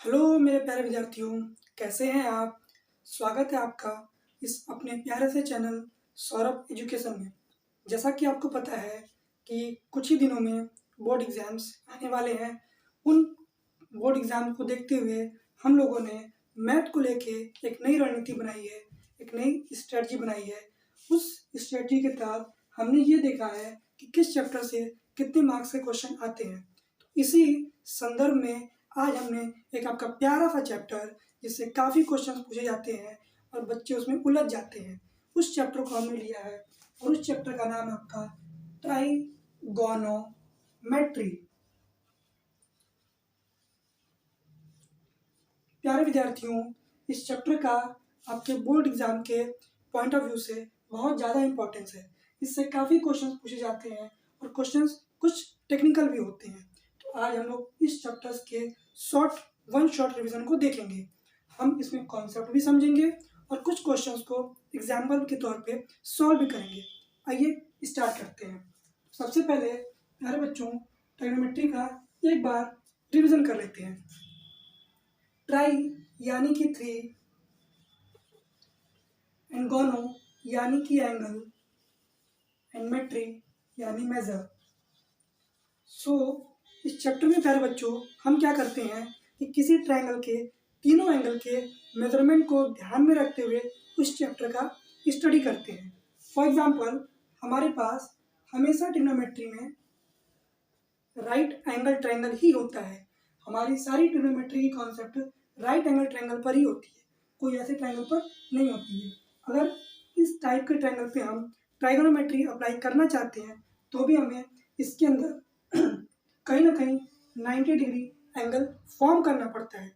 Hello मेरे प्यारे विद्यार्थियों, कैसे हैं आप। स्वागत है आपका इस अपने प्यारे से चैनल सौरभ एजुकेशन में। जैसा कि आपको पता है कि कुछ ही दिनों में बोर्ड एग्ज़ाम्स आने वाले हैं। उन बोर्ड एग्ज़ाम को देखते हुए हम लोगों ने मैथ को लेके एक नई रणनीति बनाई है, एक नई स्ट्रेटजी बनाई है। उस स्ट्रेटजी के तहत हमने ये देखा है कि किस चैप्टर से कितने मार्क्स के क्वेश्चन आते हैं। तो इसी संदर्भ में आज हमने एक आपका प्यारा सा चैप्टर जिससे काफ़ी क्वेश्चन पूछे जाते हैं और बच्चे उसमें उलझ जाते हैं, उस चैप्टर को हमने लिया है और उस चैप्टर का नाम है आपका ट्राइगोनोमेट्री। प्यारे विद्यार्थियों, इस चैप्टर का आपके बोर्ड एग्जाम के पॉइंट ऑफ व्यू से बहुत ज़्यादा इंपॉर्टेंस है। इससे काफ़ी क्वेश्चंस पूछे जाते हैं और क्वेश्चंस कुछ टेक्निकल भी होते हैं। तो आज हम लोग इस चैप्टर्स के वन शॉट रिवीजन को देखेंगे। हम इसमें कॉन्सेप्ट भी समझेंगे और कुछ क्वेश्चंस को एग्जाम्पल के तौर पे सॉल्व भी करेंगे। आइए स्टार्ट करते हैं। सबसे पहले प्यारे बच्चों, ट्राइगोनोमेट्री का एक बार रिवीजन कर लेते हैं। ट्राई यानी कि थ्री, एंड गोनो यानी कि एंगल, एंड मेट्री यानी मेजर। सो इस चैप्टर में प्यारे बच्चों हम क्या करते हैं कि किसी ट्रायंगल के तीनों एंगल के मेजरमेंट को ध्यान में रखते हुए उस चैप्टर का स्टडी करते हैं। फॉर एग्जांपल, हमारे पास हमेशा ट्रिग्नोमेट्री में राइट एंगल ट्रायंगल ही होता है। हमारी सारी ट्रिग्नोमेट्री की कॉन्सेप्ट राइट एंगल ट्रायंगल पर ही होती है, कोई ऐसे ट्रायंगल पर नहीं होती है। अगर इस टाइप के ट्रायंगल पे हम ट्राइगोनोमेट्री अप्लाई करना चाहते हैं तो भी हमें इसके अंदर कहीं ना कहीं 90 डिग्री एंगल फॉर्म करना पड़ता है,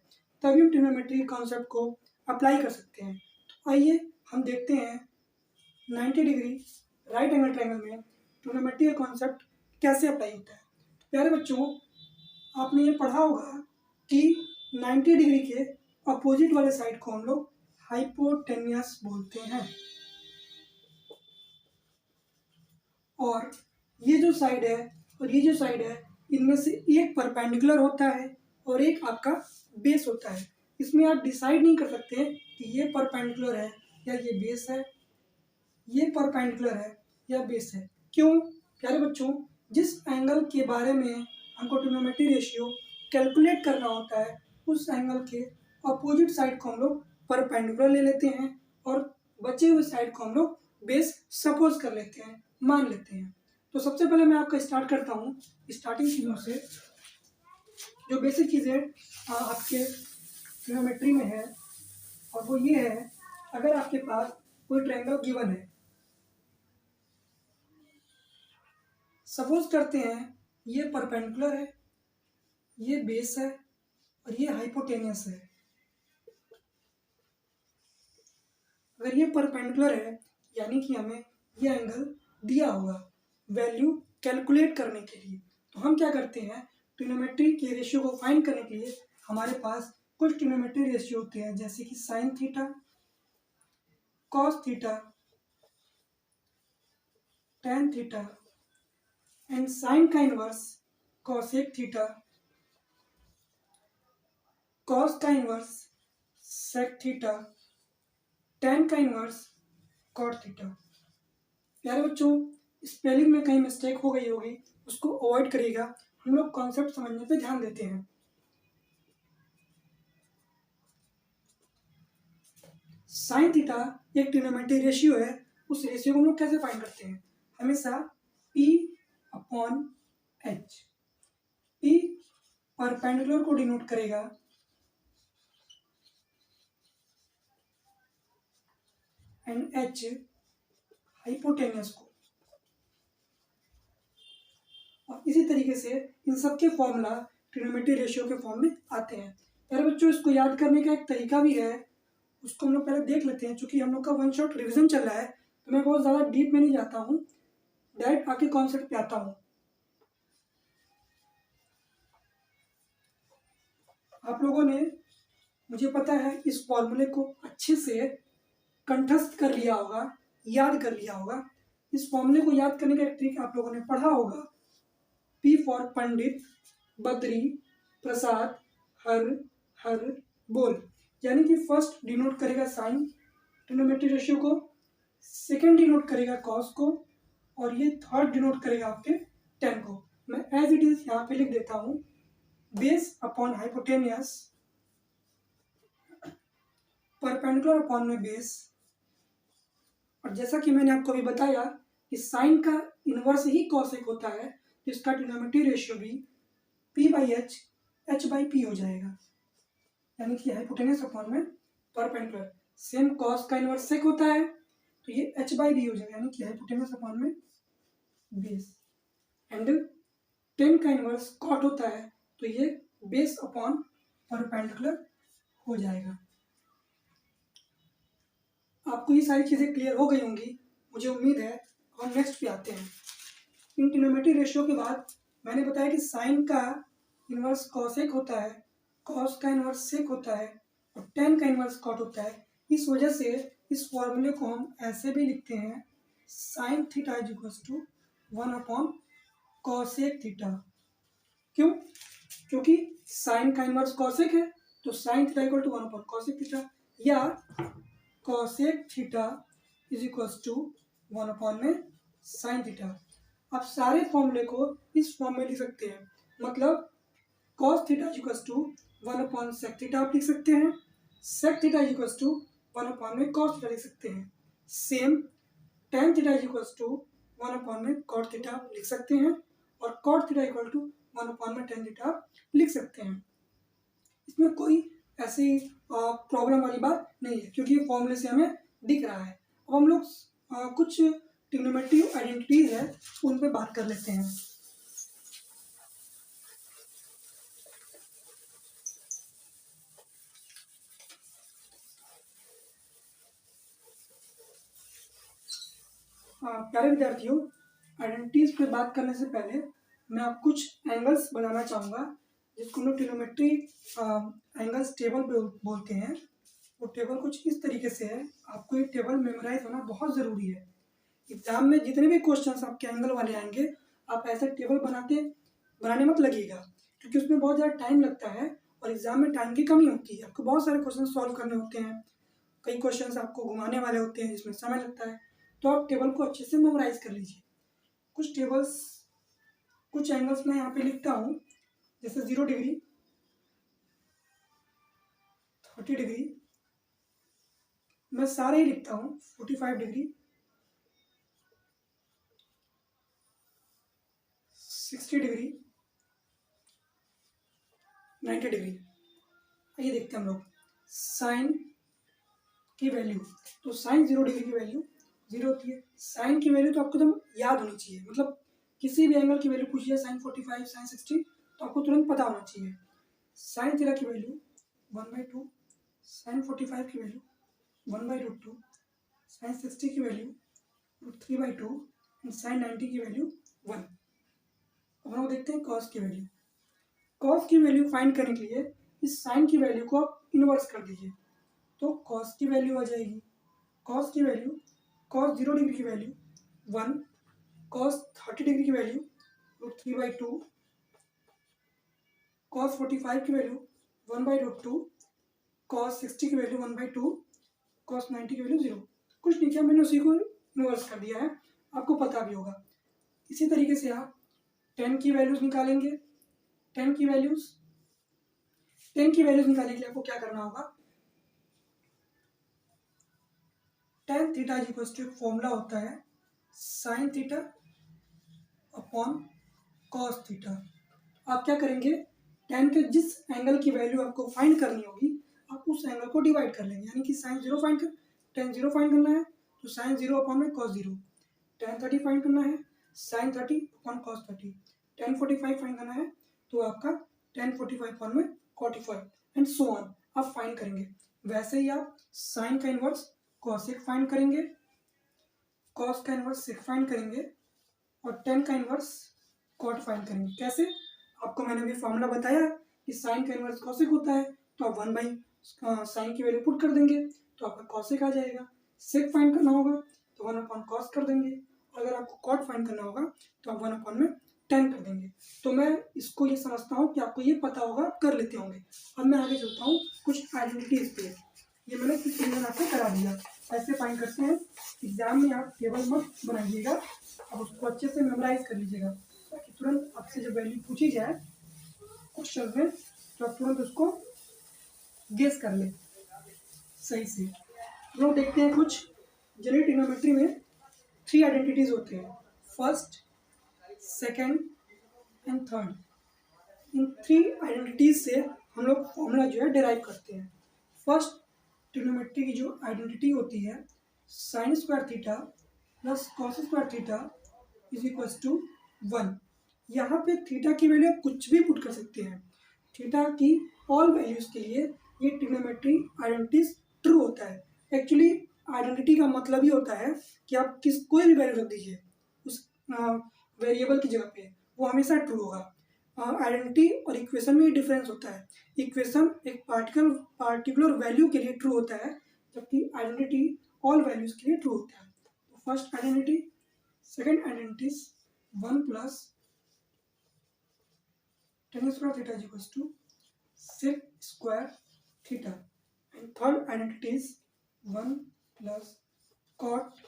तभी हम ट्रिग्नोमेट्री कॉन्सेप्ट को अप्लाई कर सकते हैं। तो आइए हम देखते हैं 90 डिग्री राइट एंगल ट्रायंगल में ट्रिग्नोमेट्री का कॉन्सेप्ट कैसे अप्लाई होता है। तो प्यारे बच्चों, आपने ये पढ़ा होगा कि 90 डिग्री के अपोजिट वाले साइड को हम लोग हाइपोटेन्यूस बोलते हैं, और ये जो साइड है और ये जो साइड है, इनमें से एक परपेंडिकुलर होता है और एक आपका बेस होता है। इसमें आप डिसाइड नहीं कर सकते कि ये परपेंडिकुलर है या ये बेस है, ये परपेंडिकुलर है या बेस है। क्यों प्यारे बच्चों, जिस एंगल के बारे में हमको ट्रिग्नोमेट्री रेशियो कैलकुलेट करना होता है, उस एंगल के अपोजिट साइड को हम लोग परपेंडिकुलर ले लेते हैं और बचे हुए साइड को हम लोग बेस सपोज कर लेते हैं, मान लेते हैं। तो सबसे पहले मैं आपका स्टार्ट करता हूँ स्टार्टिंग चीज़ों से। जो बेसिक चीज़ें आपके ट्रिग्नोमेट्री में है और वो ये है, अगर आपके पास कोई ट्रायंगल गिवन है, सपोज करते हैं ये परपेंडिकुलर है, ये बेस है और ये हाइपोटेनियस है। अगर ये परपेंडिकुलर है यानी कि हमें ये एंगल दिया होगा वैल्यू कैलकुलेट करने के लिए, तो हम क्या करते हैं, ट्रिग्नोमेट्री के रेशियो को फाइंड करने के लिए हमारे पास कुछ ट्रिग्नोमेट्री रेशियो होते हैं, जैसे कि sine theta, cos theta, tan theta, and sine का इनवर्स कॉसेक थीटा, कॉस का इनवर्स सेक थीटा, टेन का इनवर्स कॉट थीटा। प्यारे बच्चों, स्पेलिंग में कहीं मिस्टेक हो गई होगी, उसको अवॉइड करिएगा, हम लोग कॉन्सेप्ट समझने पे ध्यान देते हैं। साइन थीटा एक ट्रिग्नोमेट्री रेशियो है। उस रेशियो को हम लोग कैसे फाइंड करते हैं, हमेशा P upon H। P perpendicular को डिनोट करेगा एंड H हाइपोटेनियस को, और इसी तरीके से इन सब के फॉर्मूला ट्रिग्नोमेट्री रेशियो के फॉर्म में आते हैं। प्यारे बच्चों, इसको याद करने का एक तरीका भी है, उसको हम लोग पहले देख लेते हैं। चूंकि हम लोग का वन शॉट रिवीजन चल रहा है तो मैं बहुत ज़्यादा डीप में नहीं जाता हूँ, डायरेक्ट आके कॉन्सेप्ट पे आता हूँ। आप लोगों ने, मुझे पता है, इस फॉर्मूले को अच्छे से कंठस्थ कर लिया होगा, याद कर लिया होगा। इस फॉर्मूले को याद करने का एक ट्रिक आप लोगों ने पढ़ा होगा, P फॉर पंडित, बद्री, प्रसाद, हर, हर बोल, यानी कि फर्स्ट डिनोट करेगा साइन ट्रिग्नोमेट्री रेशियो को, सेकेंड डिनोट करेगा कॉस को, और ये थर्ड डिनोट करेगा आपके टेन को। मैं एज इट इज यहाँ पे लिख देता हूँ, base upon hypotenuse perpendicular upon में बेस। और जैसा कि मैंने आपको अभी बताया कि साइन का इनवर्स ही कॉसेक होता है, तो इसका ट्रिग्नोमेट्री रेशियो भी p by H H by P हो जाएगा, यानी कि हाइपोटेनियस अपॉन में परपेंडिकुलर। सेम कॉस का इनवर्स सेक होता है तो ये एच बाई बी हो जाएगा, यानी कि हाइपोटेनियस अपॉन में बेस। एंड टेन का इनवर्स कॉट होता है तो ये बेस अपॉन परपेंडिकुलर हो जाएगा। आपको ये सारी चीज़ें क्लियर हो गई होंगी, मुझे उम्मीद है। हम नेक्स्ट पे आते हैं। इन ट्रिग्नोमेट्री रेशियो के बाद मैंने बताया कि साइन का इनवर्स कॉसेक होता है, कॉस का इनवर्स सेक होता है, और टेन का इनवर्स कॉट होता है। इस वजह से इस फॉर्मूले को हम ऐसे भी लिखते हैं, sine theta is equals to 1 upon cosec theta. क्यों? क्योंकि साइन का इनवर्स कॉसेक है, तो sine theta equal to 1 upon cosec theta, या cosec theta is equals to 1 upon में साइन थीटा। आप सारे फॉर्मूले को इस फॉर्म में लिख सकते हैं, मतलब cos theta is equals to 1 upon sec theta आप लिख सकते हैं, sec theta is equals to 1 upon में कॉस थीटा लिख सकते हैं। Same tan theta is equals to 1 upon में कॉट थीटा आप लिख सकते हैं, और cot theta equal to 1 upon में टेन थीटा आप लिख सकते हैं। इसमें कोई ऐसी प्रॉब्लम वाली बात नहीं है, क्योंकि ये फॉर्मूले से हमें दिख रहा है। अब हम लोग कुछ ट्रिग्नोमेट्री आइडेंटिटीज है उन पे बात कर लेते हैं। प्यारे विद्यार्थियों, आइडेंटिटीज पे बात करने से पहले मैं आप कुछ एंगल्स बनाना चाहूँगा, जिसको हम लोग ट्रिग्नोमेट्री एंगल्स टेबल पे बोलते हैं। वो टेबल कुछ इस तरीके से है, आपको ये टेबल मेमोराइज होना बहुत ज़रूरी है। एग्जाम में जितने भी क्वेश्चंस आपके एंगल वाले आएंगे, आप ऐसे टेबल बनाने मत लगिएगा, क्योंकि उसमें बहुत ज़्यादा टाइम लगता है और एग्जाम में टाइम की कमी होती है। आपको बहुत सारे क्वेश्चन सॉल्व करने होते हैं, कई क्वेश्चंस आपको घुमाने वाले होते हैं जिसमें समय लगता है, तो आप टेबल को अच्छे से मेमोराइज कर लीजिए। कुछ एंगल्स मैं यहाँ पे लिखता हूँ, जैसे 0 डिग्री, 30 डिग्री, मैं सारे ही लिखता हूँ, 45 डिग्री, 60 डिग्री, 90 डिग्री। ये देखते हैं हम लोग साइन की वैल्यू। तो साइन 0 डिग्री की वैल्यू 0 होती है। साइन की वैल्यू तो आपको एकदम याद होनी चाहिए, मतलब किसी भी एंगल की वैल्यू पूछिए, साइन 45, साइन 60, तो आपको तुरंत पता होना चाहिए। साइन थीटा की वैल्यू 1/2, साइन 45 की वैल्यू 1/√2, साइन 60 की वैल्यू √3/2, एंड साइन 90 की वैल्यू 1। अब हम लोग देखते हैं कॉस की वैल्यू। कॉस की वैल्यू फाइंड करने के लिए इस साइन की वैल्यू को आप इन्वर्स कर दीजिए, तो कॉस की वैल्यू आ जाएगी। कॉस की वैल्यू, कॉस 0 डिग्री की वैल्यू 1, कॉस 30 डिग्री की वैल्यू √3/2, कॉस 45 की वैल्यू 1/√2, कॉस 60 की वैल्यू 1/2, कॉस 90 की वैल्यू 0। कुछ नहीं किया, मैंने उसी को इन्वर्स कर दिया है, आपको पता भी होगा। इसी तरीके से आप 10 की वैल्यूज निकालेंगे। 10 की वैल्यूज निकालने के लिए आपको क्या करना होगा, tan theta is equal to एक फॉर्मूला होता है, sine theta upon cos theta. आप क्या करेंगे, tan के जिस एंगल की वैल्यू आपको फाइंड करनी होगी, आप उस एंगल को डिवाइड कर लेंगे, यानी कि साइन 0 फाइंड कर tan 0 फाइंड करना है तो साइन 0 अपॉन में कॉस 0, tan 30 फाइंड करना है sine 30 upon cos 30, tan 45 find करना है तो आपका tan 45 अपॉन में 45, एंड सो ऑन आप फाइंड करेंगे। वैसे ही आप साइन का इनवर्स कॉसेक फाइंड करेंगे, कॉस का इनवर्स सेक फाइंड करेंगे, और tan का इनवर्स कॉट फाइंड करेंगे। कैसे? आपको मैंने अभी फॉर्मूला बताया कि साइन का इनवर्स कॉसेक होता है, तो आप 1/साइन की वैल्यू पुट कर देंगे तो आपका कॉसेक आ जाएगा। सेक फाइंड करना होगा तो 1 अपॉन कॉस कर देंगे, और अगर आपको कॉट फाइंड करना होगा तो आप 1 अपॉन में 10 कर देंगे। तो मैं इसको ये समझता हूँ कि आपको ये पता होगा, आप कर लेते होंगे। अब मैं आगे चलता हूँ कुछ आइडेंटिटीज पे। ये मैंने कुछ मैंने आपको करा दिया, ऐसे फाइंड करते हैं। एग्जाम में आप टेबल मत बनाइएगा, आप उसको अच्छे से मेमोराइज कर लीजिएगा, ताकि तुरंत आपसे जब वैल्यू पूछी जाए क्वेश्चन में तो आप तुरंत उसको गेस कर ले सही से। तो लोग देखते हैं कुछ जनरल ट्रिग्नोमेट्री में 3 आइडेंटिटीज होते हैं, first, second and third. In 3 identities से हम लोग फॉर्मूला जो है डिराइव करते हैं। फर्स्ट ट्रिग्नोमेट्री की जो आइडेंटिटी होती है, sine square theta plus cos square theta is equal to 1। यहाँ पे थीटा की वैल्यू आप कुछ भी पुट कर सकते हैं। थीटा की ऑल वैल्यूज के लिए ये ट्रिग्नोमेट्री आइडेंटिटीज ट्रू होता है। एक्चुअली आइडेंटिटी का मतलब ही होता है कि आप कोई भी वैल्यू रख दीजिए उस वेरिएबल की जगह पे, वो हमेशा ट्रू होगा। आइडेंटिटी और इक्वेशन में डिफरेंस होता है। इक्वेशन एक पार्टिकुलर वैल्यू के लिए ट्रू होता है, जबकि आइडेंटिटी ऑल वैल्यूज के लिए ट्रू होता है। तो first identity, second identity 1 plus tan square theta equals to sec square theta, and third identity is 1 plus cot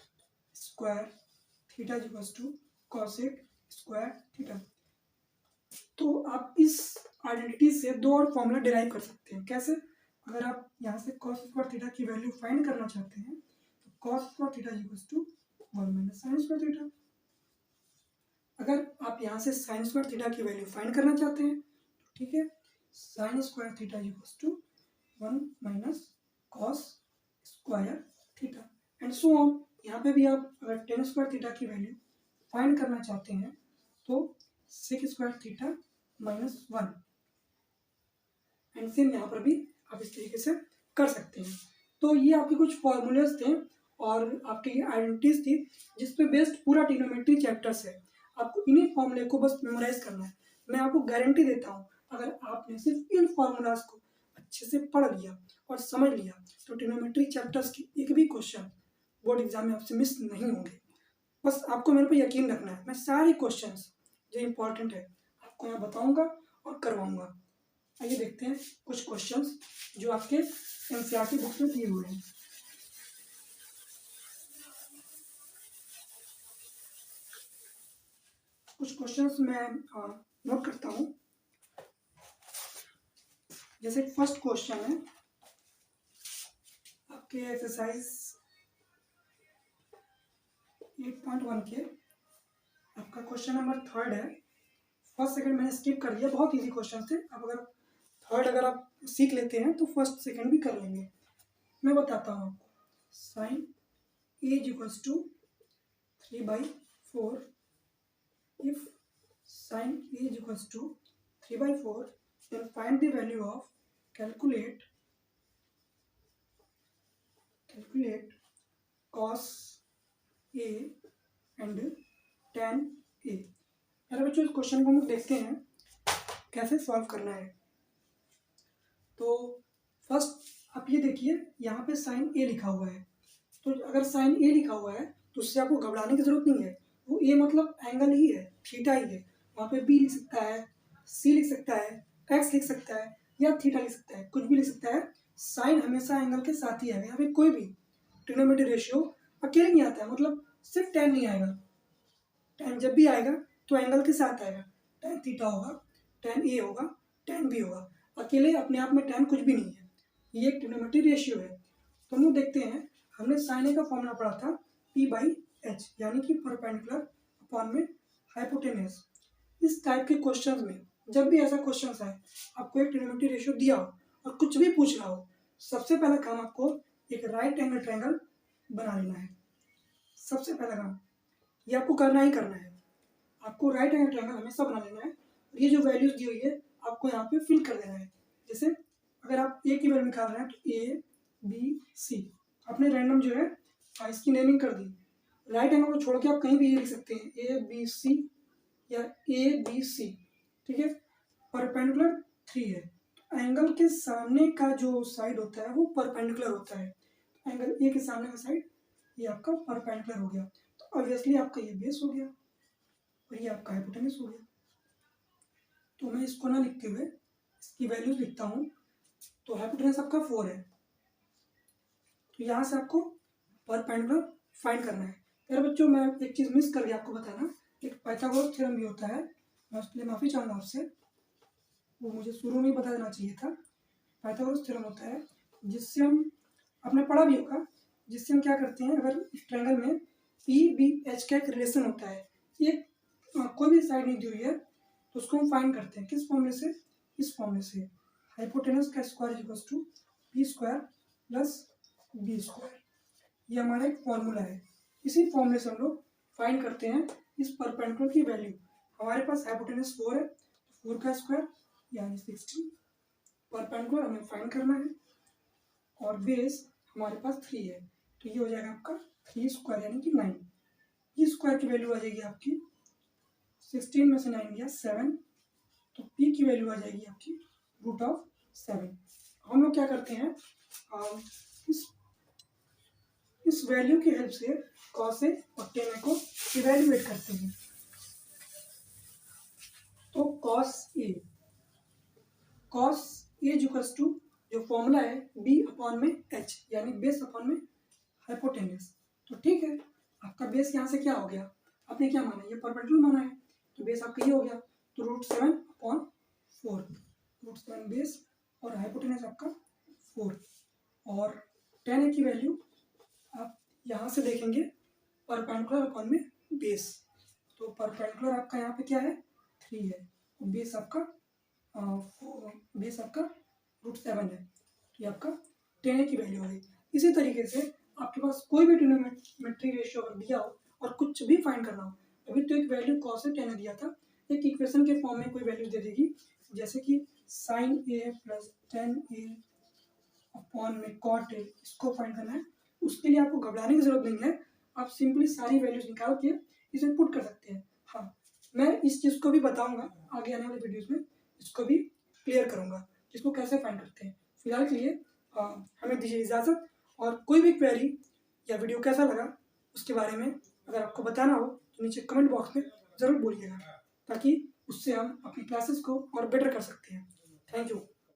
square theta equals to cosec square theta. तो आप इस आइडेंटिटी से 2 और फॉर्मूला डिराइव कर सकते हैं। कैसे? अगर आप यहाँ से cos स्क्वायर थीटा की वैल्यू फाइंड करना चाहते हैं तो cos square theta equals to 1 minus sine square theta. अगर आप यहाँ से साइन स्क्वायर थीटा की वैल्यू फाइंड करना चाहते हैं तो ठीक है, sine square theta equals to 1 minus cos square theta, and so on. यहाँ पे भी आप अगर टेन स्क्वायर थीटा की वैल्यू फाइंड करना चाहते हैं तो sec square theta minus 1, and same यहाँ पर भी आप इस तरीके से कर सकते हैं। तो ये आपके कुछ फॉर्मूलेस थे और आपकी आइडेंटिटीज थी जिस पे बेस्ड पूरा ट्रिग्नोमेट्री चैप्टर्स है। आपको इन्हीं फॉर्मूले को बस मेमोराइज करना है। मैं आपको गारंटी देता हूँ, अगर आपने सिर्फ इन फॉर्मूलाज को अच्छे से पढ़ लिया और समझ लिया तो ट्रिग्नोमेट्री चैप्टर्स की एक भी क्वेश्चन बोर्ड एग्जाम में आपसे मिस नहीं होंगे। बस आपको मेरे पे यकीन रखना है। मैं सारे क्वेश्चंस जो इंपॉर्टेंट है आपको यहाँ बताऊंगा और करवाऊंगा। आइए देखते हैं कुछ क्वेश्चंस जो आपके एनसीईआरटी बुक्स में दिए हुए हैं। कुछ क्वेश्चंस मैं नोट करता हूँ। जैसे फर्स्ट क्वेश्चन है आपके एक्सरसाइज 8.1 के, आपका क्वेश्चन नंबर 3 है। फर्स्ट सेकंड मैंने स्किप कर दिया, बहुत इजी क्वेश्चन थे। अब अगर थर्ड अगर आप सीख लेते हैं तो फर्स्ट सेकंड भी कर लेंगे। मैं बताता हूँ आपको। Sine A equals to 3/4 if sin A is equals to 3/4 then find the value of calculate cos A and tan A। यार बच्चों इस क्वेश्चन को हम देखते हैं कैसे सॉल्व करना है। तो फर्स्ट आप ये देखिए, यहाँ पे साइन ए लिखा हुआ है। तो अगर साइन ए लिखा हुआ है तो उससे आपको घबराने की जरूरत नहीं है। वो ए मतलब एंगल ही है, थीटा ही है। वहाँ पे बी लिख सकता है, सी लिख सकता है, एक्स लिख सकता है या थीटा लिख सकता है, कुछ भी लिख सकता है। साइन हमेशा एंगल के साथ ही आएगा। यहाँ पे कोई भी ट्रिग्नोमेट्री रेशियो अकेले नहीं आता है, मतलब सिर्फ टेन नहीं आएगा। टेन जब भी आएगा तो एंगल के साथ आएगा। टेन थीटा होगा, टेन ए होगा, टेन बी होगा। अकेले अपने आप में टेन कुछ भी नहीं है। ये एक ट्रिग्नोमेट्री रेशियो है। तो हम लोग देखते हैं, हमने साइन ए का फॉर्मूला पढ़ा था P/H, यानी कि परपेंडिकुलर अपॉन में हाइपोटेन्यूज। इस टाइप के क्वेश्चंस में जब भी ऐसा क्वेश्चन आए, आपको एक ट्रिग्नोमेट्री रेशियो दिया हो और कुछ भी पूछ रहा हो, सबसे पहला काम आपको एक राइट एंगल ट्रायंगल बना लेना है। सबसे पहला काम ये आपको करना ही करना है। आपको राइट एंगल ट्रायंगल हमेशा बना लेना है। और ये जो वैल्यूज दी हुई है आपको यहाँ पे फिल कर देना है। जैसे अगर आप ए की वैल्यू निकाल रहे हैं तो ए बी सी, आपने रैंडम जो है इसकी नेमिंग कर दी। राइट एंगल को छोड़ के आप कहीं भी ये लिख सकते हैं, ए बी सी या ए बी सी, ठीक है। परपेंडिकुलर 3 है, एंगल के सामने का जो साइड होता है वो परपेंडिकुलर होता है। एंगल ए के सामने का साइड ये आपका परपेंडिकुलर हो गया, तो ऑब्वियसली आपका ये बेस हो गया और ये आपका हाइपोटेन्यूज हो गया। तो मैं इसको ना लिखते हुए इसकी वैल्यूज लिखता हूँ। तो हाइपोटेनस आपका 4 है। तो यहाँ से आपको परपेंडिकुलर फाइंड करना है। यार बच्चों, मैं एक चीज़ मिस कर गया आपको बताना, एक पाइथागोरस थ्योरम भी होता है, मैं उसके लिए माफ़ी चाहूँगा आपसे, वो मुझे शुरू में ही बता देना चाहिए था। पाइथागोरस थ्योरम होता है जिससे हम, आपने पढ़ा भी होगा, जिससे हम क्या करते हैं, अगर इस ट्रायंगल में पी बी एच का एक रिलेशन होता है, ये कोई भी साइड नहीं दी हुई है, तो उसको हम फाइंड करते हैं किस फॉर्मूले से, इस फॉर्मूले से, हाइपोटेनस का square equals to P square plus B square. ये हमारा एक फॉर्मूला है। इसी फॉर्मूले से हम लोग फाइंड करते हैं इस परपेंडिकुलर की वैल्यू। हमारे पास हाइपोटेनस 4 है, 4 का स्क्वायर यानी 16, परपेंडिकुलर हमें फाइंड करना है, और बेस हमारे पास 3 है, तो ये हो जाएगा आपका 3 स्क्वायर यानी कि 9। ई स्क्वायर की वैल्यू आ जाएगी आपकी 16 में से 9 गया 7, तो पी की वैल्यू आ जाएगी आपकी √7। हम लोग क्या करते हैं, इस वैल्यू की हेल्प से कॉस ए और टेन ए को इवेल्युएट करते हैं। तो कॉस ए इक्वल्स टू, जो फॉर्मूला है बी अपॉन में एच, यानी बेस अपॉन में हाइपोटेनस। तो ठीक है, आपका बेस यहाँ से क्या हो गया, आपने क्या माना, ये परपेंडिकुलर माना है, तो बेस आपका ये हो गया, तो √7/4, √7 बेस, और हाइपोटेनस आपका 4, और टेन ए की वैल्यू आप यहाँ से देखेंगे परपेंडिकुलर अपॉन में बेस, तो परपेंडिकुलर आपका यहाँ पे क्या है 3 है, और बेस आपका √7 है, तो ये आपका 10 की वैल्यू है। इसी तरीके से आपके पास कोई भी ट्रिग्नोमेट्री रेशियो अगर दिया हो और कुछ भी फाइंड करना हो, अभी तो एक वैल्यू कॉस ए 10 दिया था, एक इक्वेशन के फॉर्म में कोई वैल्यू दे देगी, जैसे कि sin a plus 10a upon में cot a, इसको फाइंड करना है। उसके लिए आपको घबराने की जरूरत नहीं है, आप सिंपली सारी वैल्यूज निकाल के इसे पुट कर सकते हैं। हाँ, मैं इस चीज़ को भी बताऊंगा आगे आने वाले वीडियोस में, इसको भी क्लियर करूंगा इसको कैसे फाइंड करते हैं। फिलहाल के लिए हमें दीजिए इजाज़त, और कोई भी क्वेरी या वीडियो कैसा लगा उसके बारे में अगर आपको बताना हो तो नीचे कमेंट बॉक्स में ज़रूर बोलिएगा, ताकि उससे हम अपनी क्लासेस को और बेटर कर सकते हैं। Thank you.